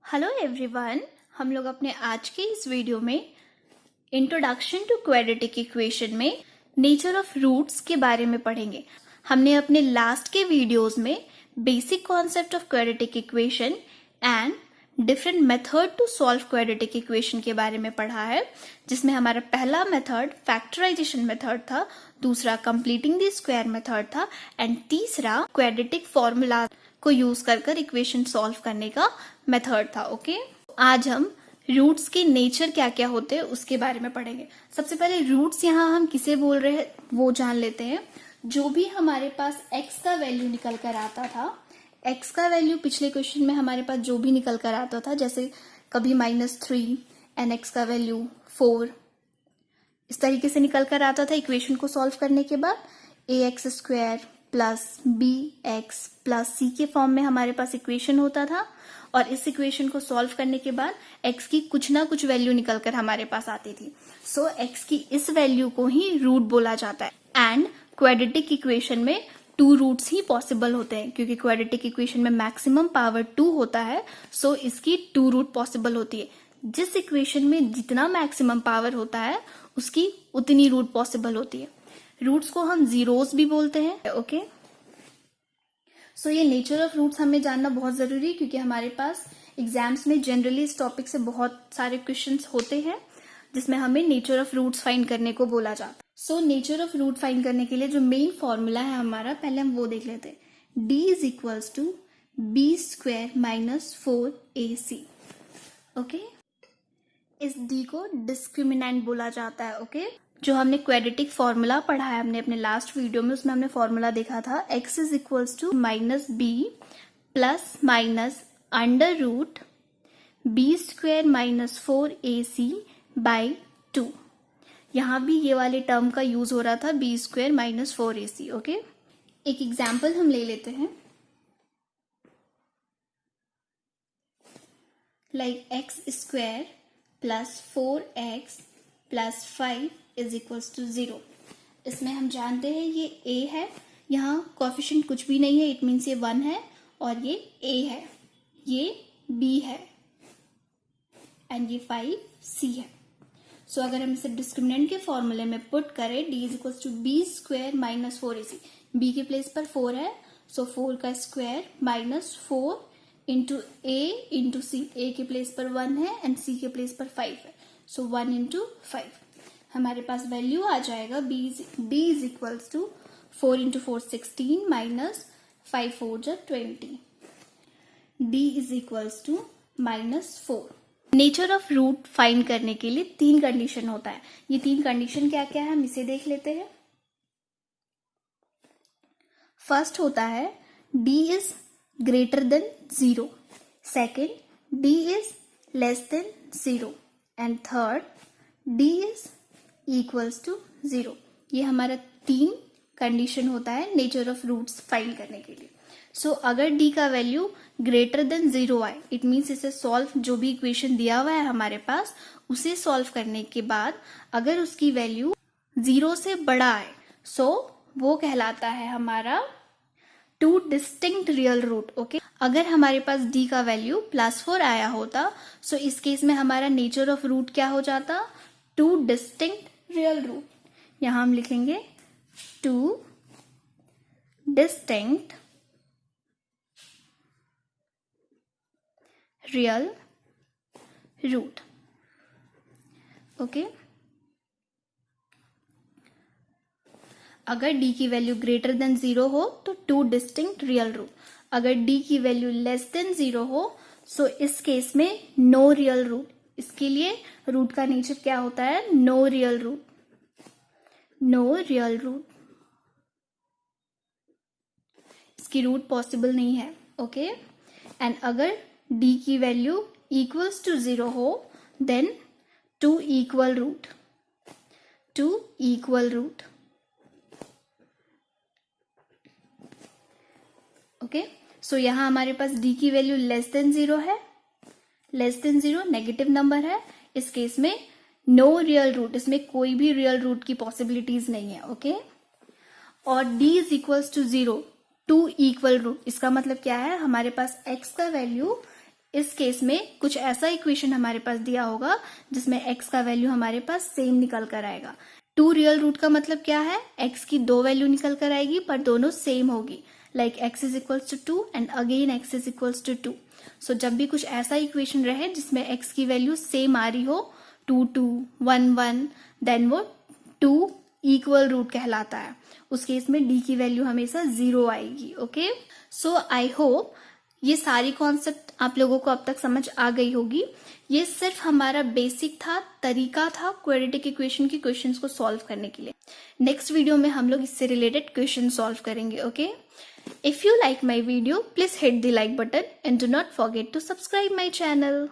Hello everyone, हम लोग अपने आज के इस वीडियो में इंट्रोडक्शन टू क्वाड्रेटिक इक्वेशन में नेचर ऑफ रूट्स के बारे में पढ़ेंगे। हमने अपने लास्ट के वीडियोस में basic concept of quadratic equation and different method to solve quadratic equation के बारे में पढ़ा है, जिसमें हमारा पहला मेथड फैक्टराइजेशन मेथड था, दूसरा कंप्लीटिंग द स्क्वायर मेथड था एंड तीसरा क्वाड्रेटिक फॉर्मूला को यूज कर इक्वेशन सॉल्व करने का मेथड था। ओके, आज हम रूट्स के नेचर क्या क्या होते हैं उसके बारे में पढ़ेंगे। सबसे पहले रूट्स यहाँ हम किसे बोल रहे हैं वो जान लेते हैं। जो भी हमारे पास x का वैल्यू निकल कर आता था, x का वैल्यू पिछले क्वेश्चन में हमारे पास जो भी निकल कर आता था, जैसे कभी -3 एंड x का वैल्यू 4, इस तरीके से निकल कर आता था इक्वेशन को सॉल्व करने के बाद। ax² plus bx plus c के फॉर्म में हमारे पास इक्वेशन होता था और इस इक्वेशन को सॉल्व करने के बाद x की कुछ ना कुछ वैल्यू निकलकर हमारे पास आती थी। सो x की इस वैल्यू को ही रूट बोला जाता है। एंड क्वाड्रेटिक इक्वेशन में 2 रूट्स ही पॉसिबल होते हैं, क्योंकि क्वाड्रेटिक इक्वेशन में मैक्सिमम पावर 2 होता है। सो इसकी 2 रूट पॉसिबल होती है। जिस इक्वेशन में जितना मैक्सिमम पावर होता है उसकी उतनी रूट पॉसिबल होती है। रूट्स को हम जीरोस भी बोलते हैं। ओके, सो ये नेचर ऑफ रूट्स हमें जानना बहुत जरूरी है, क्योंकि हमारे पास एग्जाम्स में जनरली इस टॉपिक से बहुत सारे क्वेश्चंस होते हैं जिसमें हमें नेचर ऑफ रूट्स फाइंड करने को बोला जाता है। So nature of root find करने के लिए जो मेन फॉर्मूला है हमारा, पहले हम वो देख लेते हैं। d is equals to b² minus 4ac। Okay, इस d को डिस्क्रिमिनेंट बोला जाता है। ओके, जो हमने क्वाड्रेटिक फॉर्मूला पढ़ा है हमने अपने लास्ट वीडियो में, उसमें हमने फॉर्मूला देखा था x is equals to -b plus minus under root b² minus 4ac by 2। यहाँ भी ये वाले टर्म का यूज हो रहा था b² माइनस 4ac। ओके, एक एग्जाम्पल हम ले लेते हैं, like x² plus 4x plus 5 is equals to 0। इसमें हम जानते हैं ये a है, यहाँ कोएफिशिएंट कुछ भी नहीं है, इट मीन्स ये 1 है, और ये a है, ये b है एंड ये 5c है। सो अगर हम इसे डिस्क्रिमिनेंट के फॉर्मूले में पुट करें, d is equals to b² minus 4ac, b के प्लेस पर 4 है, सो 4 का square minus 4 into a into c, a के प्लेस पर 1 है एंड c के प्लेस पर 5 है, सो 1 इंटू 5। हमारे पास वैल्यू आ जाएगा d is equals to 4 into 4 16 minus 5 4 जा 20, d is equals to -4। Nature of root find करने के लिए 3 कंडीशन होता है। ये 3 कंडीशन क्या क्या है हम इसे देख लेते हैं। फर्स्ट होता है d is greater than 0, second d is less than 0 and third d is equals to 0। ये हमारा 3 कंडीशन होता है नेचर ऑफ रूट्स फाइंड करने के लिए। सो अगर d का वैल्यू ग्रेटर देन 0 आए, इट मीन्स इसे सॉल्व, जो भी इक्वेशन दिया हुआ है हमारे पास उसे सॉल्व करने के बाद अगर उसकी वैल्यू 0 से बड़ा आए, सो वो कहलाता है हमारा 2 डिस्टिंक्ट रियल रूट। ओके, अगर हमारे पास d का वैल्यू +4 आया होता, सो इस केस में हमारा नेचर ऑफ रूट क्या हो जाता, 2 डिस्टिंक्ट रियल रूट। यहां हम लिखेंगे 2 डिस्टिंक्ट रियल रूट। ओके, अगर d की वैल्यू ग्रेटर देन 0 हो तो 2 डिस्टिंक्ट रियल रूट। अगर d की वैल्यू लेस देन 0 हो, सो इस केस में नो रियल रूट। इसके लिए रूट का नेचर क्या होता है, no real root, no real root, इसकी रूट पॉसिबल नहीं है। ओके, एंड अगर d की वैल्यू इक्वल्स टू 0 हो, then 2 equal root, 2 equal root. Okay, so यहां हमारे पास d की वैल्यू लेस देन 0 है, लेस देन 0 नेगेटिव नंबर है, इस केस में नो रियल रूट, इसमें कोई भी रियल रूट की पॉसिबिलिटीज नहीं है। ओके, और d is equals to 0, 2 equal root. इसका मतलब क्या है, हमारे पास x का वैल्यू इस केस में कुछ ऐसा इक्वेशन हमारे पास दिया होगा जिसमें x का वैल्यू हमारे पास सेम निकल कर आएगा। 2 रियल रूट का मतलब क्या है, x की 2 वैल्यू निकल कर आएगी पर दोनों सेम होगी, like x is equals to 2 and again x is equals to 2। So जब भी कुछ ऐसा इक्वेशन रहे जिसमें x की वैल्यू सेम आ रही हो, 2 2 1 1, देन वो 2 इक्वल रूट कहलाता है। उस केस में d की वैल्यू हमेशा 0 आएगी। ओके, सो आई होप ये सारी कॉन्सेप्ट आप लोगों को अब तक समझ आ गई होगी। ये सिर्फ हमारा बेसिक था, तरीका था क्वाड्रेटिक इक्वेशन की क्वेश्चंस को सॉल्व करने के लिए। नेक्स्ट वीडियो में हम लोग इससे रिलेटेड क्वेश्चन सॉल्व करेंगे। Okay, if you like my video please hit the like button and do not forget to subscribe my channel.